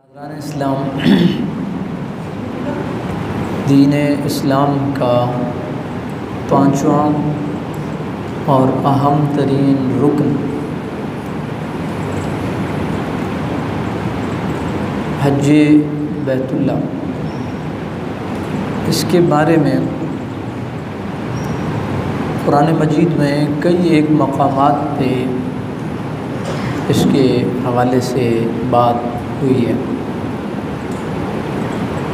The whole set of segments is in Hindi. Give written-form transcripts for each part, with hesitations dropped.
इस्लाम दीन इस्लाम का पांचवा और अहम तरीन रुकन हज बैतुल्लाह, इसके बारे में कुरान मजीद में कई एक मकामात पे इसके हवाले से बात हुई है।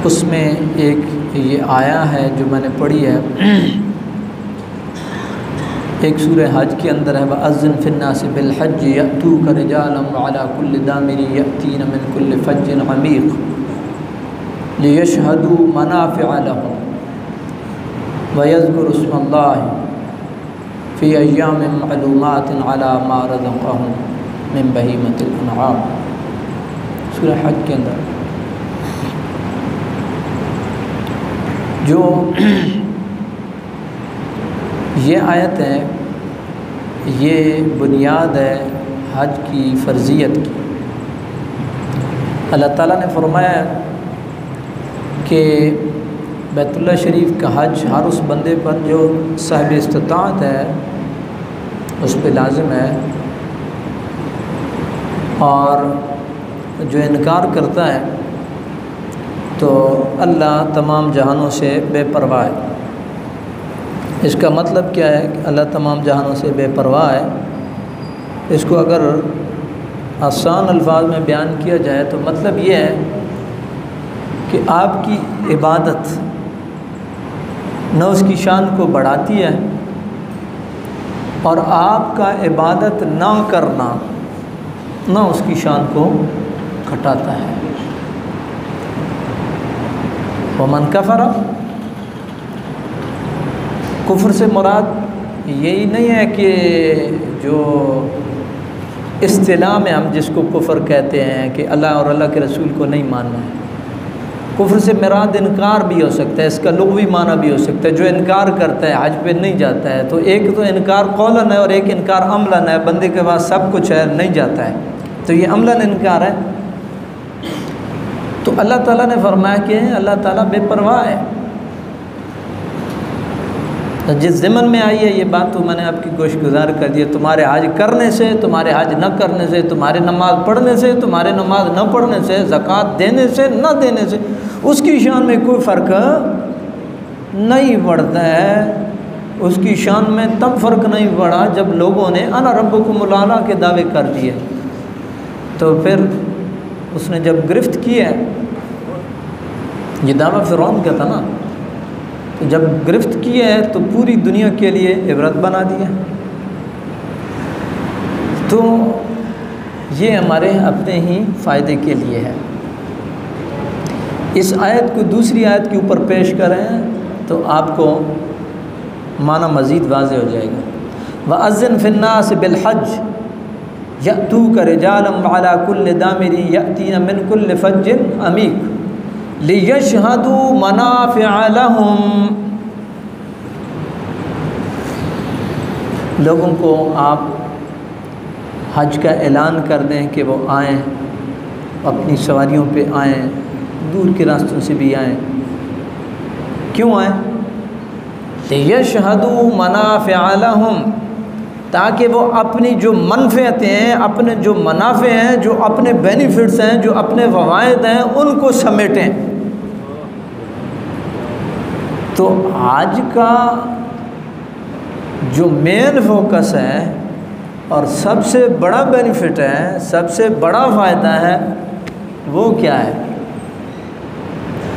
उसमें एक ये आया है जो मैंने पढ़ी है, एक सूरह हज के अंदर है, वअज़्ज़िन फ़िन्नासि बिलहज्ज यअतूका रिजालन वअला कुल्लि दामिरिन यअतीना मिन कुल्लि फज्जिन अमीक़ लियशहदू मनाफ़िअ लहुम वयज़्कुरू इस्मल्लाहि फ़ी अय्यामिन मअलूमातिन अला मा रज़क़हुम मिन बहीमतिल अनआम। सूरह हज के अंदर जो ये आयत है, ये बुनियाद है हज की फ़र्ज़ियत की। अल्लाह ताला ने फरमाया कि बैतुल्लाह शरीफ का हज हर उस बंदे पर जो साहिब इस्तिताअत है उस पर लाजिम है, और जो इनकार करता है तो अल्लाह तमाम जहानों से बेपरवाह है। इसका मतलब क्या है कि अल्लाह तमाम जहानों से बेपरवाह है। इसको अगर आसान अल्फाज में बयान किया जाए तो मतलब ये है कि आपकी इबादत न उसकी शान को बढ़ाती है और आपका इबादत ना करना न उसकी शान को घटाता है। वमन कफ़रा, कुफ्र से मुराद यही नहीं है कि जो इस्तिलाह में हम जिसको कुफ्र कहते हैं कि अल्लाह और अल्लाह के रसूल को नहीं मानना है। कुफ्र से मुराद इनकार भी हो सकता है, इसका लुग़वी माना भी हो सकता है। जो इनकार करता है, हज पे नहीं जाता है, तो एक तो इनकार कौलन है और एक इनकार अमलन है। बंदे के पास सब कुछ है, नहीं जाता है, तो ये अमलन इनकार है। तो अल्लाह ताला ने फरमाया कि अल्लाह ताला बेपरवाह है। तो जिस ज़िमन में आई है ये बात तो मैंने आपकी गोशगुजार कर दी है। तुम्हारे हज करने से, तुम्हारे हज न करने से, तुम्हारे नमाज़ पढ़ने से, तुम्हारे नमाज न पढ़ने से, ज़कात देने से न देने से उसकी शान में कोई फ़र्क नहीं पड़ता है। उसकी शान में तब फ़र्क नहीं पड़ा जब लोगों ने अना रब्बुकुमुल आला के दावे कर दिए। तो फिर उसने जब गिरफ्त की है, ये दावा फ़िरौन का था ना, तो जब गिरफ्त की है तो पूरी दुनिया के लिए इबरत बना दिया। तो ये हमारे अपने ही फ़ायदे के लिए है। इस आयत को दूसरी आयत के ऊपर पेश करें तो आपको माना मज़ीद वाज़ेह हो जाएगा। वअज़्ज़िन फ़िन्नासि बिलहज्ज यअतूका रिजालन वअला कुल्लि दामिरिन यअतीना मिन कुल्लि फज्जिन अमीक़ लियशहदू मनाफ़िअ लहुम। लोगों को आप हज का ऐलान कर दें कि वो आएँ, अपनी सवारियों पे आएँ, दूर के रास्तों से भी आएँ। क्यों आएँ? लियशहदू मनाफ़िअ लहुम, ताकि वो अपनी जो मनफ़ियतें हैं, अपने जो मुनाफ़े हैं, जो अपने बेनिफिट्स हैं, जो अपने फ़वाइद हैं, उनको समेटें। तो आज का जो मेन फोकस है और सबसे बड़ा बेनिफिट है, सबसे बड़ा फ़ायदा है, वो क्या है?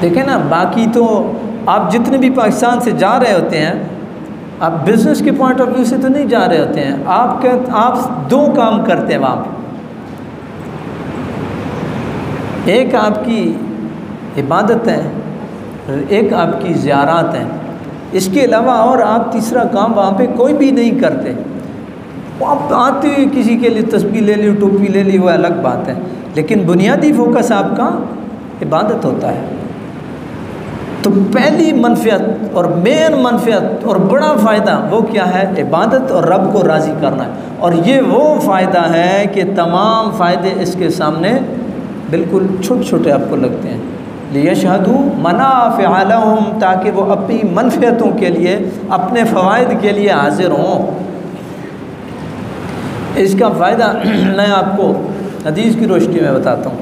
देखें ना, बाकी तो आप जितने भी पाकिस्तान से जा रहे होते हैं, आप बिज़नेस के पॉइंट ऑफ व्यू से तो नहीं जा रहे होते हैं। आप दो काम करते हैं वहाँ पे, एक आपकी इबादत है, एक आपकी ज़ियारत है। इसके अलावा और आप तीसरा काम वहाँ पे कोई भी नहीं करते। आप आते हुए किसी के लिए तस्बीह ले ली, टोपी ले ली, वो अलग बात है, लेकिन बुनियादी फोकस आपका इबादत होता है। तो पहली मनफ़ियत और मेन मनफ़ियत और बड़ा फ़ायदा वो क्या है? इबादत और रब को राज़ी करना है। और ये वो फ़ायदा है कि तमाम फ़ायदे इसके सामने बिल्कुल छोटे छोटे आपको लगते हैं। लियशहदू मनाफ़िअ लहुम, ताकि वो अपनी मनफ़ियतों के लिए, अपने फ़वाइद के लिए हाजिर हों। इसका फ़ायदा मैं आपको हदीस की रोशनी में बताता हूँ।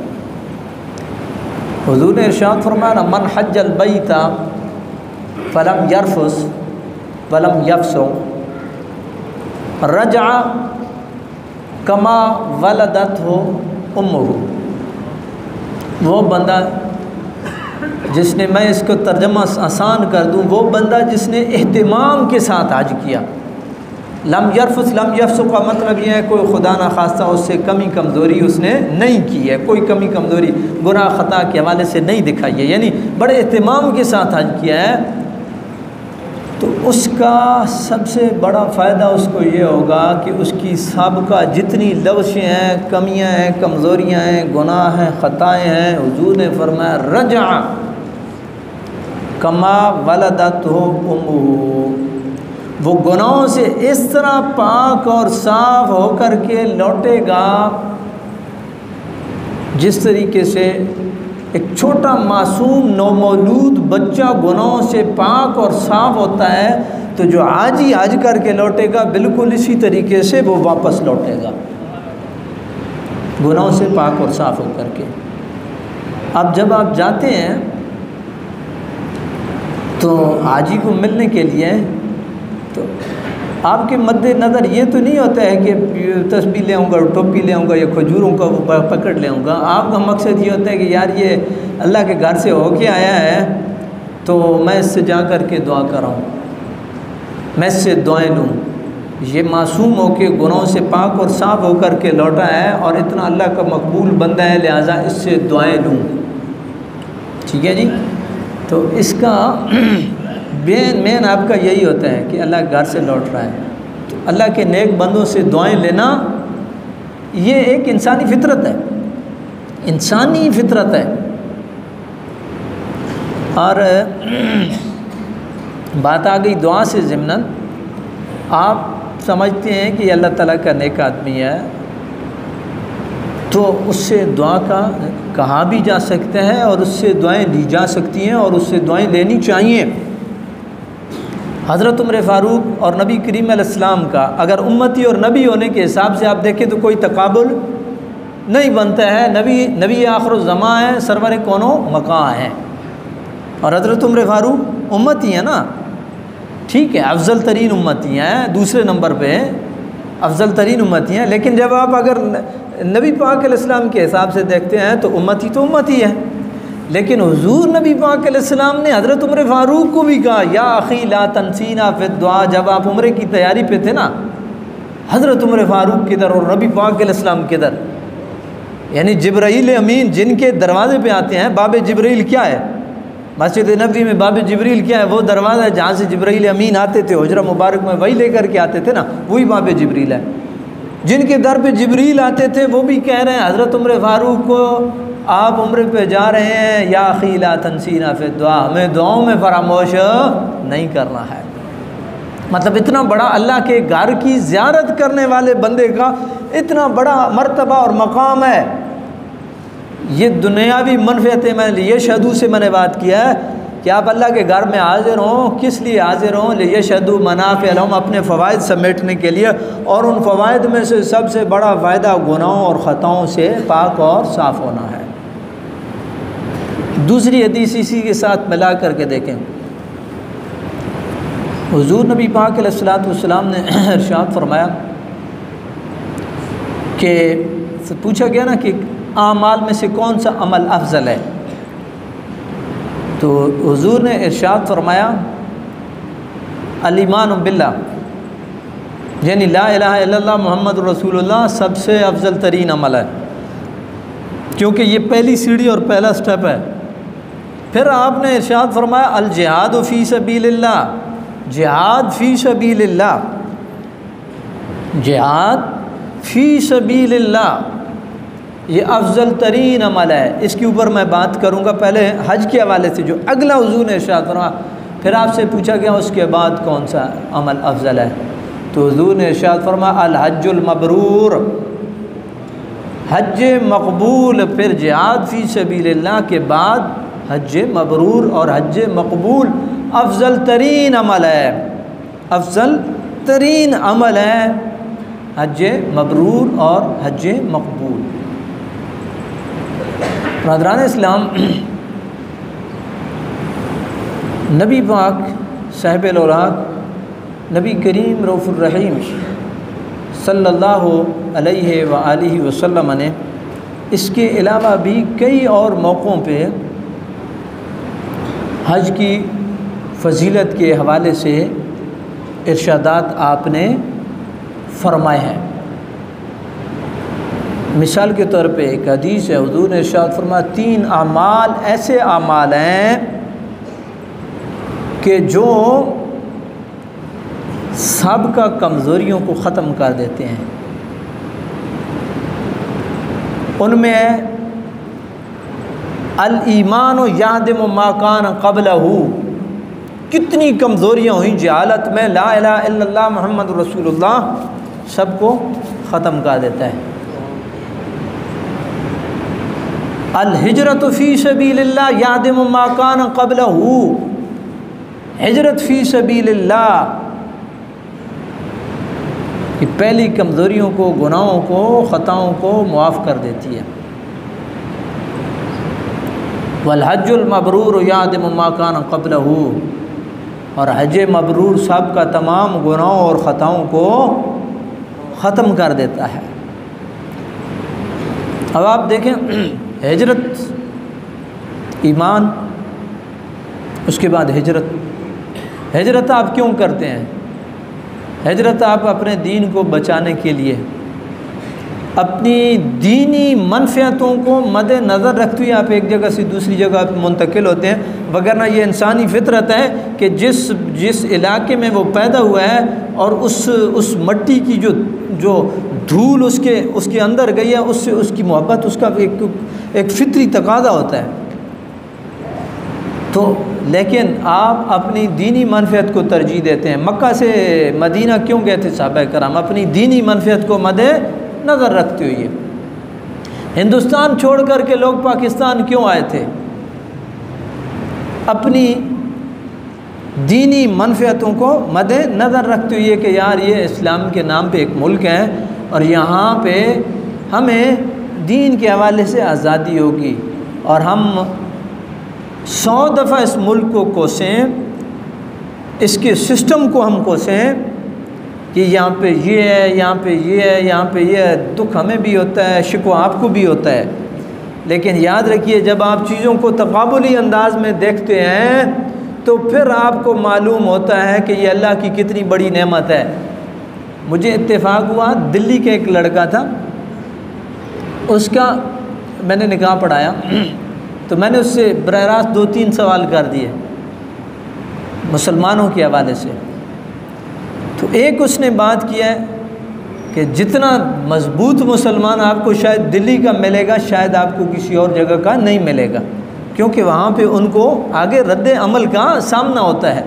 हुज़ूर ने इरशाद फरमाया, मन हज्जल बैता फलम यरफुस वलम यफसुक रजा कमा वलदत हो उम्मुहु। वो बंदा जिसने, मैं इसको तर्जमा आसान कर दूँ, वो बंदा जिसने एहतिमाम के साथ हज किया। लम यरफुस लम यफसुक का मतलब यह है कोई खुदा न खास्ता उससे कमी कमज़ोरी उसने नहीं की है, कोई कमी कमज़ोरी गुनाह ख़ता के हवाले से नहीं दिखाई है, यानी बड़े एहतिमाम के साथ हज किया है। तो उसका सबसे बड़ा फ़ायदा उसको ये होगा कि उसकी साबिक़ा जितनी लग़ज़ें हैं, कमियां हैं, कमज़ोरियां हैं, गुनाह हैं, ख़ताएँ हैं, हुज़ूर ने फरमाया रजा कमा वलदतहु उम्मुहु, वो गुनाहों से इस तरह पाक और साफ़ होकर के लौटेगा जिस तरीके से एक छोटा मासूम नौमौलूद बच्चा गुनाहों से पाक और साफ़ होता है, तो जो आज ही हज करके लौटेगा बिल्कुल इसी तरीके से वो वापस लौटेगा, गुनाहों से पाक और साफ़ होकर के। अब जब आप जाते हैं तो हाजी को मिलने के लिए, तो आपके मद्देनज़र ये तो नहीं होता है कि तस्बीह ले आऊँगा, टोपी ले आऊँगा या खजूरों का पकड़ ले आऊँगा। आपका मकसद ये होता है कि यार ये अल्लाह के घर से होके आया है, तो मैं इससे जा कर के दुआ कराऊँ, मैं इससे दुआएं लूँ। ये मासूम होके गुनाहों से पाक और साफ़ होकर के लौटा है और इतना अल्लाह का मकबूल बंदा है, लिहाजा इससे दुआएं लूँ। ठीक है जी। तो इसका मेन आपका यही होता है कि अल्लाह घर से लौट रहा है, तो अल्लाह के नेक बंदों से दुआएं लेना ये एक इंसानी फितरत है, इंसानी फितरत है। और बात आ गई दुआ से ज़िम्नन, आप समझते हैं कि अल्लाह ताला का नेक आदमी है, तो उससे दुआ का कहा भी जा सकता है और उससे दुआएं ली जा सकती हैं और उससे दुआएं लेनी चाहिए। हज़रत उमर फ़ारूक और नबी करीम अलैहिस्सलाम का अगर उम्मती और नबी होने के हिसाब से आप देखें तो कोई तकाबुल नहीं बनता है। नबी आखिरुज़्ज़मां है, सरवर कौनो मकां है, और हज़रत उमर फ़ारूक उम्मती है ना, ठीक है, अफजल तरीन उम्मती हैं, दूसरे नंबर पे अफजल तरीन उम्मती हैं। लेकिन जब आप अगर नबी पाक अलैहिस्सलाम के हिसाब से देखते हैं तो उम्मती है। लेकिन हुजूर नबी पाक अलैहिस्सलाम ने हज़रत उमर फ़ारूक को भी कहा, या अख़ी ला तनसीना फ़िद दुआ। जब आप उम्रे की तैयारी पे थे ना, हज़रत उमर फ़ारूक किधर और नबी पाक अलैहिस्सलाम किधर, यानी जिब्राईल अमीन जिनके दरवाज़े पे आते हैं। बाब जिब्राईल क्या है? मस्जिद नबी में बाब जिब्रील क्या है? वो दरवाज़ा है जहाँ से जिब्राईल अमीन आते थे, हुजरा मुबारक में वही लेकर के आते थे ना, वही बाब जिब्रील है। जिनके दर पे जिब्रील आते थे वो भी कह रहे हैं हज़रत उमर फ़ारूक को, आप उम्र पे जा रहे हैं, या अख़ी ला तनसीना फ़िद दुआ, हमें दुआओं में फरामोश नहीं करना है। मतलब इतना बड़ा अल्लाह के घर की ज़ियारत करने वाले बंदे का इतना बड़ा मर्तबा और मकाम है। ये दुनियावी मनफ़ियतें मैं लियशहदू से मैंने बात किया है कि आप अल्लाह के घर में हाजिर हों, किस लिए हाजिर हों? लियशहदू मनाफ़िअ लहुम, अपने फ़वाइद समेटने के लिए, और उन फ़वाइद में से सबसे बड़ा फ़ायदा गुनाहों और ख़ताओं से पाक और साफ़ होना है। दूसरी हदीस इसी के साथ मिला करके देखें। हुज़ूर नबी पाक अलैहिस्सलातु वस्सलाम ने इरशाद फरमाया कि पूछा गया ना कि आमाल में से कौन सा अमल अफजल है, तो हुज़ूर ने इरशाद फरमाया अल-ईमान बिल्लाह, यानी ला इलाहा इल्लल्लाह मुहम्मद रसूलुल्लाह सबसे अफजल तरीन अमल है, क्योंकि ये पहली सीढ़ी और पहला स्टेप है। फिर आपने इरशाद फरमाया अल जिहाद फ़ी सबीलिल्लाह, जिहाद फ़ी सबीलिल्लाह, जिहाद फ़ी सबीलिल्लाह ये अफजल तरीन अमल है। इसके ऊपर मैं बात करूँगा पहले हज के हवाले से, जो अगला हुज़ूर ने इरशाद फरमाया। फिर आपसे पूछा गया उसके बाद कौन सा अमल अफजल है, तो हुज़ूर ने इरशाद फरमाया अल हज्जुल मबरूर, हज मकबूल, फिर जिहाद फ़ी सबीलिल्लाह के बाद हज मबरूर और हज मकबूल अफजल तरीन अमल है, अफजल तरीन अमल है हज मबरूर और हज मकबूल। बरदरान इस्लाम, नबी पाक साहिब औलाद नबी करीम रऊफ़ुर रहीम सल्लल्लाहु अलैहि व आलिहि वसल्लम ने इसके अलावा भी कई और मौक़ों पे हज की फ़जीलत के हवाले से इरशादात आपने फरमाए हैं। मिसाल के तौर पे एक हदीस है, हुज़ूर ने इरशाद फरमाया 3 अमाल ऐसे अमाल हैं कि जो सबका कमज़ोरियों को ख़त्म कर देते हैं। उनमें अल ईमान यादिम मा कान क़ब्लहू, कितनी कमज़ोरियाँ हुई जहालत में, ला इलाहा इल्लल्लाह मुहम्मद रसूलुल्लाह सबको ख़त्म कर देता है। अल हिजरत फ़ी सबीलिल्लाह यादिम मा कान क़ब्लहू, हिजरत फ़ी सबीलिल्लाह कि पहली कमज़ोरियों को, गुनाहों को, ख़ताओं को मुआफ़ कर देती है। वल हज्जुल मबरूर यादिम मा कान क़ब्लहू, और हज मबरूर सब का तमाम गुनाहों और ख़ताओं को ख़त्म कर देता है। अब आप देखें, हिजरत, ईमान, उसके बाद हिजरत। हिजरत आप क्यों करते हैं? हिजरत आप अपने दीन को बचाने के लिए, अपनी दीनी मनफ़ियतों को मद्देनज़र रखते हुए आप एक जगह से दूसरी जगह मुंतकिल होते हैं। वगरना ये इंसानी फितरत है कि जिस इलाके में वो पैदा हुआ है और उस मट्टी की जो धूल उसके अंदर गई है, उससे उसकी मोहब्बत, उसका एक फितरी तकाज़ा होता है। तो लेकिन आप अपनी दीनी मनफ़ियत को तरजीह देते हैं। मक्का से मदीना क्यों गए थे सहाबा कराम? अपनी दीनी मनफ़ियत को मद्देनज़र रखते हुए। हिंदुस्तान छोड़ कर के लोग पाकिस्तान क्यों आए थे? अपनी दीनी मनफ़ियतों को मद्देनज़र रखते हुए कि यार ये इस्लाम के नाम पे एक मुल्क है और यहाँ पे हमें दीन के हवाले से आज़ादी होगी, और हम 100 दफ़ा इस मुल्क को कोसें, इसके सिस्टम को हम कोसें कि यहाँ पे ये है, यहाँ पे ये है, यहाँ पे ये है। दुख हमें भी होता है, शिकवा आपको भी होता है, लेकिन याद रखिए जब आप चीज़ों को तक़ाबुली अंदाज में देखते हैं तो फिर आपको मालूम होता है कि ये अल्लाह की कितनी बड़ी नेमत है। मुझे इत्तेफाक हुआ, दिल्ली के एक लड़का था, उसका मैंने निकाह पढ़ाया, तो मैंने उससे बराह रास्त 2-3 सवाल कर दिए मुसलमानों के हवाले से। तो एक उसने बात किया है कि जितना मजबूत मुसलमान आपको शायद दिल्ली का मिलेगा, शायद आपको किसी और जगह का नहीं मिलेगा, क्योंकि वहाँ पे उनको आगे रद्द अमल का सामना होता है।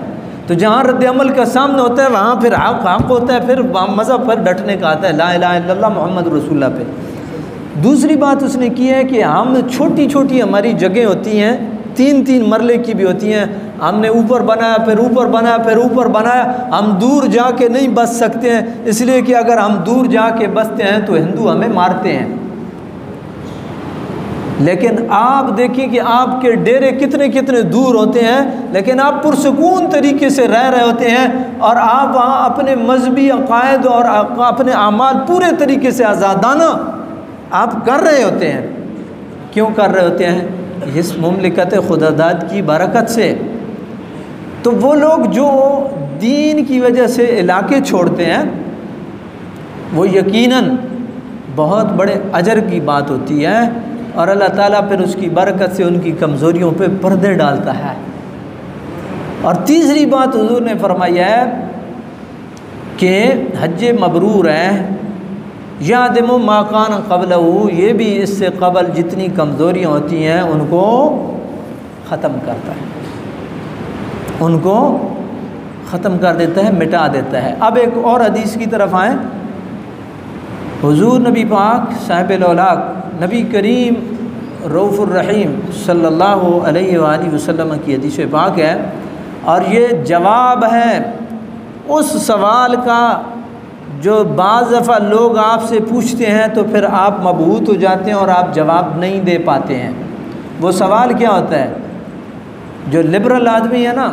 तो जहाँ रद्द अमल का सामना होता है वहाँ फिर हक़ होता है, फिर मज़हब पर डटने का आता है, ला इलाहा इल्लल्लाह मुहम्मद रसूलुल्लाह पे। दूसरी बात उसने की है कि हम छोटी छोटी हमारी जगह होती हैं, 3-3 मरले की भी होती हैं, हमने ऊपर बनाया, फिर ऊपर बनाया, फिर ऊपर बनाया। हम दूर जाके नहीं बस सकते हैं, इसलिए कि अगर हम दूर जाके बसते हैं तो हिंदू हमें मारते हैं। लेकिन आप देखिए कि आपके डेरे कितने कितने दूर होते हैं, लेकिन आप पुरसकून तरीके से रह रहे होते हैं, और आप वहाँ अपने मजहबी अकायद और अपने आमाल पूरे तरीके से आज़ादाना आप कर रहे होते हैं। क्यों कर रहे होते हैं? इस मुमलिकत खुदादाद की बरकत से। तो वो लोग जो दीन की वजह से इलाके छोड़ते हैं, वो यकीनन बहुत बड़े अजर की बात होती है, और अल्लाह ताला फिर उसकी बरकत से उनकी कमज़ोरियों पे पर्दे डालता है। और तीसरी बात हुज़ूर ने फरमाई है कि हज मबरूर है यादिमु मा कान क़ब्लहू, ये भी इससे कबल जितनी कमज़ोरियाँ होती हैं उनको ख़त्म करता है, उनको ख़त्म कर देता है, मिटा देता है। अब एक और हदीस की तरफ आएँ। हुजूर नबी पाक साहिब औलाक नबी करीम रऊफ़ुर रहीम सल्लल्लाहु अलैहि वसल्लम की हदीस पाक है, और ये जवाब है उस सवाल का जो बाज़ दफ़ा लोग आपसे पूछते हैं तो फिर आप मबहूत हो जाते हैं और आप जवाब नहीं दे पाते हैं। वो सवाल क्या होता है? जो लिबरल आदमी है ना,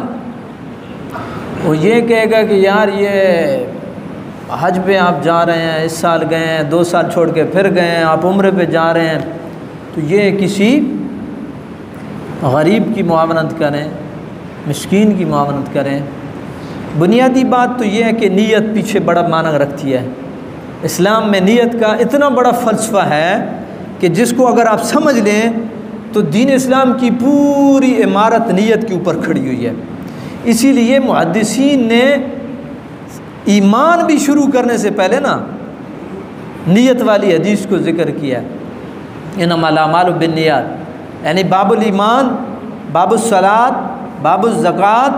वो ये कहेगा कि यार ये हज पे आप जा रहे हैं, इस साल गए हैं, 2 साल छोड़ के फिर गए हैं, आप उम्रे पे जा रहे हैं, तो ये किसी गरीब की मुआवनत करें, मिस्कीन की मुआवनत करें। बुनियादी बात तो ये है कि नीयत पीछे बड़ा माना रखती है। इस्लाम में नीयत का इतना बड़ा फ़लसफ़ा है कि जिसको अगर आप समझ लें तो दीन इस्लाम की पूरी इमारत नीयत के ऊपर खड़ी हुई है। इसीलिए मुहद्दिसीन ने ईमान भी शुरू करने से पहले ना नीयत वाली हदीस को ज़िक्र किया, इन्नमल अमालु बिन्नियात, यानी बाबुल ईमान, बाबुल सलात, बाबुल ज़कात,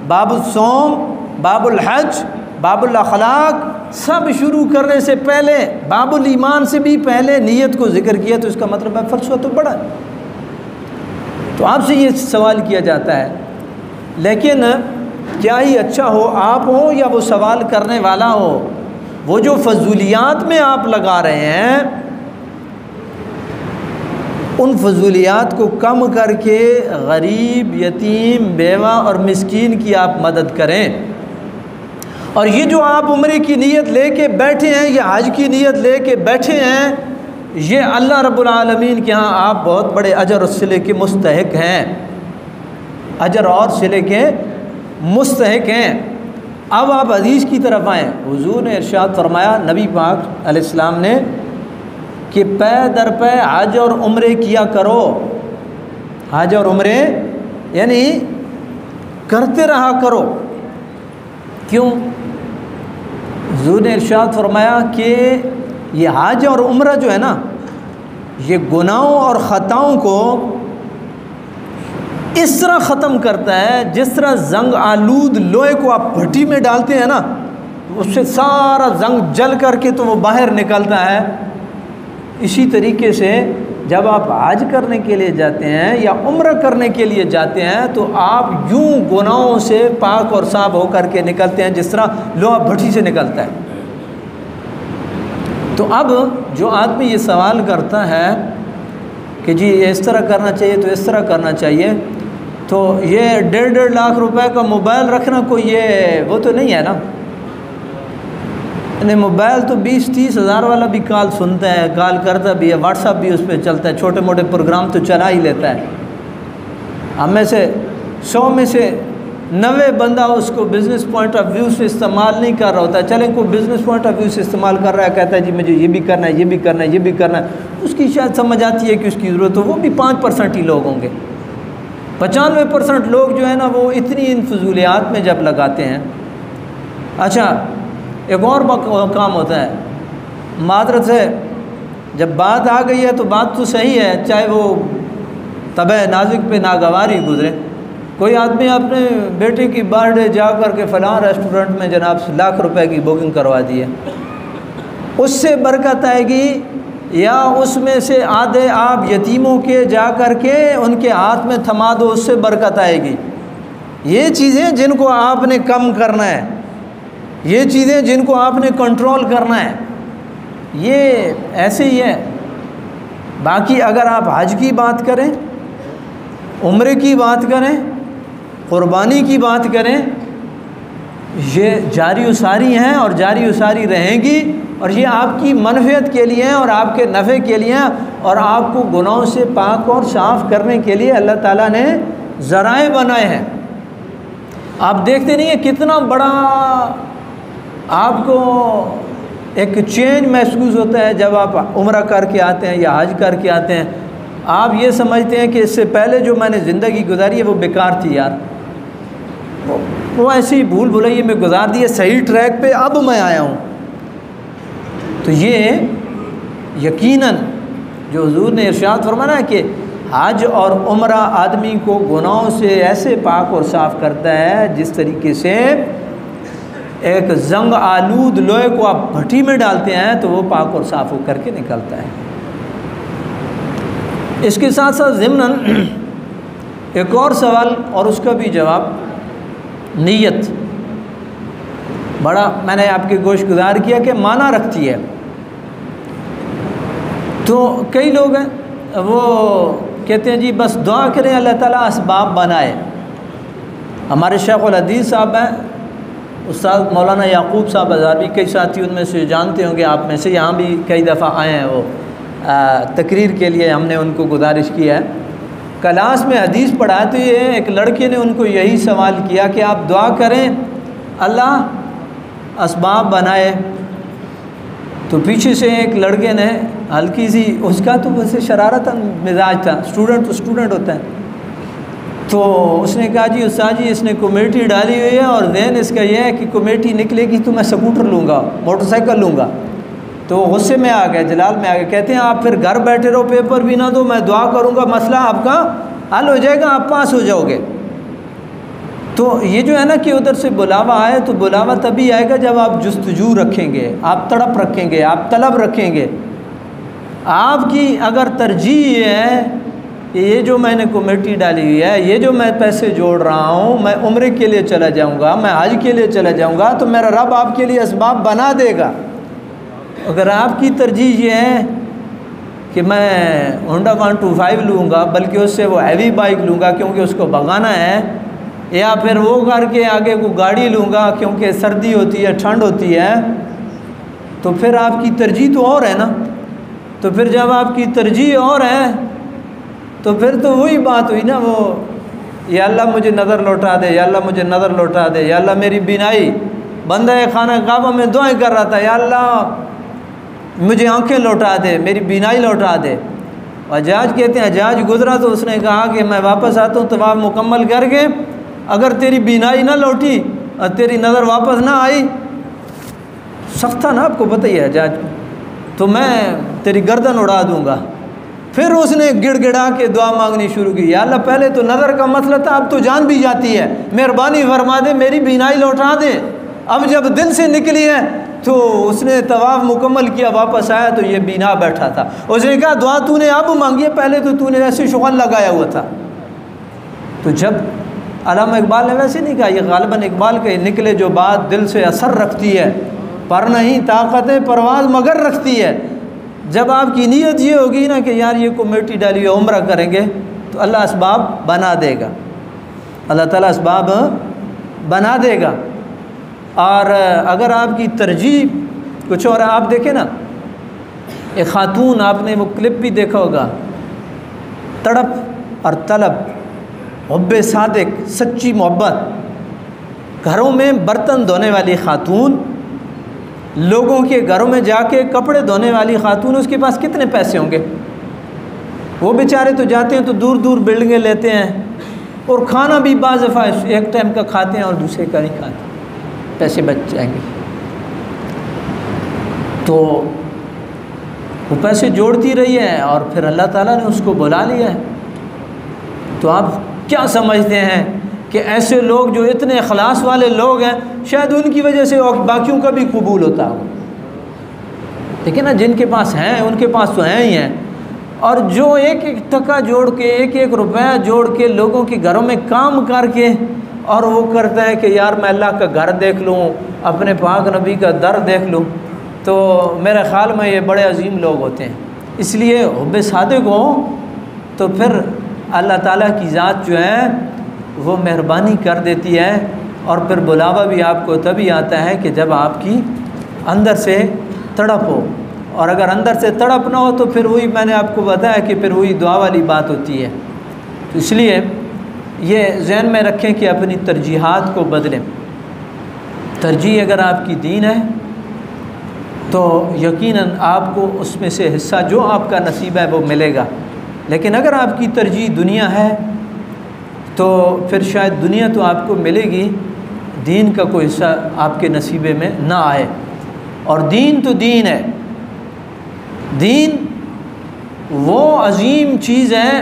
बाबुल सौम, बाबुल हज, बाबुल अखलाक, सब शुरू करने से पहले बाबुल ईमान से भी पहले नीयत को ज़िक्र किया। तो इसका मतलब है फ़लसफ़ा तो बड़ा है। तो आपसे ये सवाल किया जाता है, लेकिन क्या ही अच्छा हो, आप हो या वो सवाल करने वाला हो, वो जो फजूलियात में आप लगा रहे हैं उन फजूलियात को कम करके गरीब, यतीम, बेवा और मिस्कीन की आप मदद करें। और ये जो आप उम्रे की नीयत लेके बैठे हैं या हज की नीयत लेके बैठे हैं, ये अल्लाह रब्बुल आलमीन के यहाँ आप बहुत बड़े अजर और सिले के मुस्तहिक हैं, अजर और सिले के मुस्तहिक हैं। अब आप हदीस की तरफ आएँ। हुजूर ने इरशाद फरमाया, नबी पाक अलैहिस्सलाम ने, कि पै दर पै हज और उम्रे किया करो। हज और उम्रे यानी करते रहा करो। क्यों? हुजूर ने इरशाद फरमाया कि ये हज और उम्रा जो है ना, ये गुनाहों और ख़ताओं को इस तरह ख़त्म करता है जिस तरह जंग आलूद लोहे को आप भट्टी में डालते हैं ना, उससे सारा जंग जल करके तो वो बाहर निकलता है। इसी तरीके से जब आप हज करने के लिए जाते हैं या उम्र करने के लिए जाते हैं तो आप यूं गुनाहों से पाक और साफ होकर के निकलते हैं जिस तरह लोहा भट्टी से निकलता है। तो अब जो आदमी ये सवाल करता है कि जी इस तरह करना चाहिए तो इस तरह करना चाहिए, तो ये 1.5 लाख रुपए का मोबाइल रखना कोई ये वो तो नहीं है ना। मोबाइल तो 20-30 हज़ार वाला भी कॉल सुनता है, कॉल करता भी है, व्हाट्सअप भी उस पर चलता है, छोटे मोटे प्रोग्राम तो चला ही लेता है। हम में से 100 में से 90 बंदा उसको बिज़नेस पॉइंट ऑफ व्यू से इस्तेमाल नहीं कर रहा होता है। चले कोई बिज़नेस पॉइंट ऑफ व्यू से इस्तेमाल कर रहा है, कहता है जी मुझे ये भी करना है, ये भी करना है, ये भी करना है, उसकी शायद समझ आती है कि उसकी ज़रूरत हो। वो भी 5% ही लोग होंगे। 95% लोग जो है ना वो इतनी इन फजूलियात में जब लगाते हैं। अच्छा, एक और काम होता है, मादरत से जब बात आ गई है तो बात तो सही है, चाहे वो तबे नाजुक पे नागवार ही गुजरे। कोई आदमी अपने बेटे की बर्थडे जा कर के फ़लाँ रेस्टोरेंट में जनाब लाख रुपए की बुकिंग करवा दी है, उससे बरकत आएगी, या उसमें से आधे आप यतीमों के जा कर के उनके हाथ में थमा दो, उससे बरकत आएगी। ये चीज़ें जिनको आपने कम करना है, ये चीज़ें जिनको आपने कंट्रोल करना है, ये ऐसे ही है। बाकी अगर आप हज की बात करें, उम्रे की बात करें, क़ुरबानी की बात करें, ये जारी व सारी हैं और जारी व सारी रहेंगी, और ये आपकी मनफ़ियत के लिए हैं और आपके नफ़े के लिए हैं, और आपको गुनाहों से पाक और साफ़ करने के लिए अल्लाह ताला ने ज़राए बनाए हैं। आप देखते नहीं हैं कितना बड़ा आपको एक चेंज महसूस होता है जब आप उम्रा करके आते हैं या हज करके आते हैं। आप ये समझते हैं कि इससे पहले जो मैंने ज़िंदगी गुजारी है वो बेकार थी यार, वो ऐसे ही भूल भुलैये में गुजार दी है, सही ट्रैक पे अब मैं आया हूँ। तो ये यकीनन जो हुजूर ने इरशाद फरमाया है कि हज और उम्रा आदमी को गुनाहों से ऐसे पाक और साफ़ करता है जिस तरीके से एक जंग आलूद लोहे को आप भट्टी में डालते हैं तो वो पाक और साफ़ होकर के निकलता है। इसके साथ साथ ज़िम्नन एक और सवाल और उसका भी जवाब, नीयत बड़ा मैंने आपके गोश गुजार किया कि माना रखती है। तो कई लोग हैं वो कहते हैं जी बस दुआ करें अल्लाह ताला असबाब बनाए। हमारे शेख उल हदीस साहब हैं उस्ताद मौलाना याकूब साहब हज़ारवी, कई साथी उनमें से जानते होंगे आप में से, यहाँ भी कई दफ़ा आए हैं वो तकरीर के लिए, हमने उनको गुजारिश किया है। क्लास में हदीस पढ़ाते हुए एक लड़के ने उनको यही सवाल किया कि आप दुआ करें अल्लाह असबाब बनाए। तो पीछे से एक लड़के ने हल्की सी, उसका तो वैसे शरारत मिजाज था, स्टूडेंट तो स्टूडेंट होता है, तो उसने कहा जी उस्ताद जी इसने कमेटी डाली हुई है और देन इसका यह है कि कमेटी निकलेगी तो मैं स्कूटर लूँगा, मोटरसाइकिल लूँगा। तो वो गुस्से में आ गए, जलाल में आ गए। कहते हैं आप फिर घर बैठे रहो, पेपर भी ना दो, मैं दुआ करूँगा मसला आपका हल हो जाएगा, आप पास हो जाओगे। तो ये जो है ना कि उधर से बुलावा आए तो बुलावा तभी आएगा जब आप जुस्तजू रखेंगे, आप तड़प रखेंगे, आप तलब रखेंगे। आपकी अगर तरजीह ये है कि ये जो मैंने कमेटी डाली हुई है, ये जो मैं पैसे जोड़ रहा हूँ, मैं उम्रे के लिए चला जाऊँगा, मैं हज के लिए चला जाऊँगा, तो मेरा रब आपके लिए असबाब बना देगा। अगर आपकी तरजीह ये है कि मैं होंडा 125 लूँगा, बल्कि उससे वो हैवी बाइक लूँगा क्योंकि उसको भगाना है, या फिर वो करके आगे को गाड़ी लूँगा क्योंकि सर्दी होती है, ठंड होती है, तो फिर आपकी तरजीह तो और है ना। तो फिर जब आपकी तरजीह और है तो फिर तो वही बात हुई ना, वो या अल्लाह मुझे नज़र लौटा दे, या अल्लाह मुझे नज़र लौटा दे, या अल्लाह मेरी बीनाई, बंदा खाना काबा में दुआएं कर रहा था, या अल्लाह मुझे आंखें लौटा दे, मेरी बीनाई लौटा दे। हज्जाज कहते हैं हज्जाज गुजरा तो उसने कहा कि मैं वापस आता हूँ तवाफ मुकम्मल करके, अगर तेरी बीनाई ना लौटी और तेरी नज़र वापस ना आई, सख्त था ना, आपको पता ही है हज्जाज, तो मैं तेरी गर्दन उड़ा दूँगा। फिर उसने गिड़गिड़ा के दुआ मांगनी शुरू की, या अल्लाह पहले तो नज़र का मसला था, अब तो जान भी जाती है, मेहरबानी फरमा दे, मेरी बीनाई लौटा दे। अब जब दिल से निकली है तो उसने तवाफ़ मुकम्मल किया, वापस आया तो ये बीना बैठा था। उसने कहा दुआ तूने अब मांगी है, पहले तो तूने ऐसे शुगल लगाया हुआ था। तो जब अल्लामा इकबाल ने वैसे नहीं कहा, ये गालिबन इकबाल के निकले जो बात दिल से असर रखती है, पर नहीं ताकत परवाज़ मगर रखती है। जब आपकी नीयत ये होगी ना कि यार ये कमेटी डाली हुई उम्रा करेंगे, तो अल्लाह असबाब बना देगा, अल्लाह ताला असबाब बना देगा। और अगर आपकी तरजीह कुछ और, आप देखें ना एक ख़ातून, आपने वो क्लिप भी देखा होगा, तड़प और तलब, हुब्बे सादिक, सच्ची मोहब्बत, घरों में बर्तन धोने वाली ख़ातून, लोगों के घरों में जाके कपड़े धोने वाली ख़ातून, उसके पास कितने पैसे होंगे? वो बेचारे तो जाते हैं तो दूर दूर बिल्डिंगें लेते हैं, और खाना भी बाज़ दफ़ा एक टाइम का खाते हैं और दूसरे का नहीं खाते, पैसे बच जाएंगे। तो वो पैसे जोड़ती रही है और फिर अल्लाह ताला ने उसको बुला लिया है। तो आप क्या समझते हैं कि ऐसे लोग जो इतने अखलास वाले लोग हैं, शायद उनकी वजह से और बाकियों का भी कबूल होता हो। देखिए ना, जिनके पास हैं उनके पास तो हैं ही हैं, और जो एक एक टका जोड़ के, एक एक रुपया जोड़ के लोगों के घरों में काम करके और वो करता है कि यार मैं अल्लाह का घर देख लूँ, अपने पाक नबी का दर देख लूँ, तो मेरे ख़्याल में ये बड़े अजीम लोग होते हैं। इसलिए हुब्बे सादिक हो तो फिर अल्लाह ताला की ज़ात जो है वो मेहरबानी कर देती है, और फिर बुलावा भी आपको तभी आता है कि जब आपकी अंदर से तड़प हो। और अगर अंदर से तड़प ना हो तो फिर वही मैंने आपको बताया कि फिर वही दुआ वाली बात होती है। तो इसलिए ये ज़हन में रखें कि अपनी तरजीहात को बदलें। तरजीह अगर आपकी दीन है तो यकीनन आपको उसमें से हिस्सा जो आपका नसीब है वो मिलेगा। लेकिन अगर आपकी तरजीह दुनिया है तो फिर शायद दुनिया तो आपको मिलेगी, दीन का कोई हिस्सा आपके नसीबे में ना आए। और दीन तो दीन है, दीन वो अजीम चीज़ है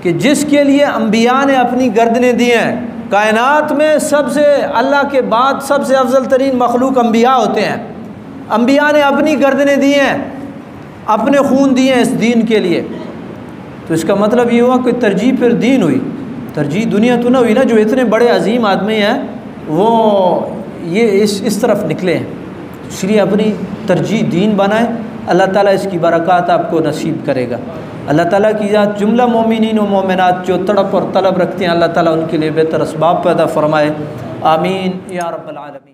कि जिसके लिए अम्बिया ने अपनी गर्दनें दी हैं। कायनात में सबसे अल्लाह के बाद सबसे अफजल तरीन मखलूक अम्बिया होते हैं। अम्बिया ने अपनी गर्दनें दी हैं, अपने खून दिए हैं इस दीन के लिए। तो इसका मतलब ये हुआ कि तरजीह फिर दीन हुई, तरजीह दुनिया तो ना हुई ना। जो इतने बड़े अजीम आदमी हैं वो ये इस तरफ निकले हैं, इसलिए अपनी तरजीह दीन बनाए। अल्लाह ताला इसकी बरक़ात आपको नसीब करेगा। अल्लाह ताला की ज़ात जुमला मोमिनीन व मोमिनात जो तड़प और तलब रखते हैं, अल्लाह ताला उनके लिए बेहतर असबाब पैदा फ़रमाए। आमीन या रब्बल आलमीन।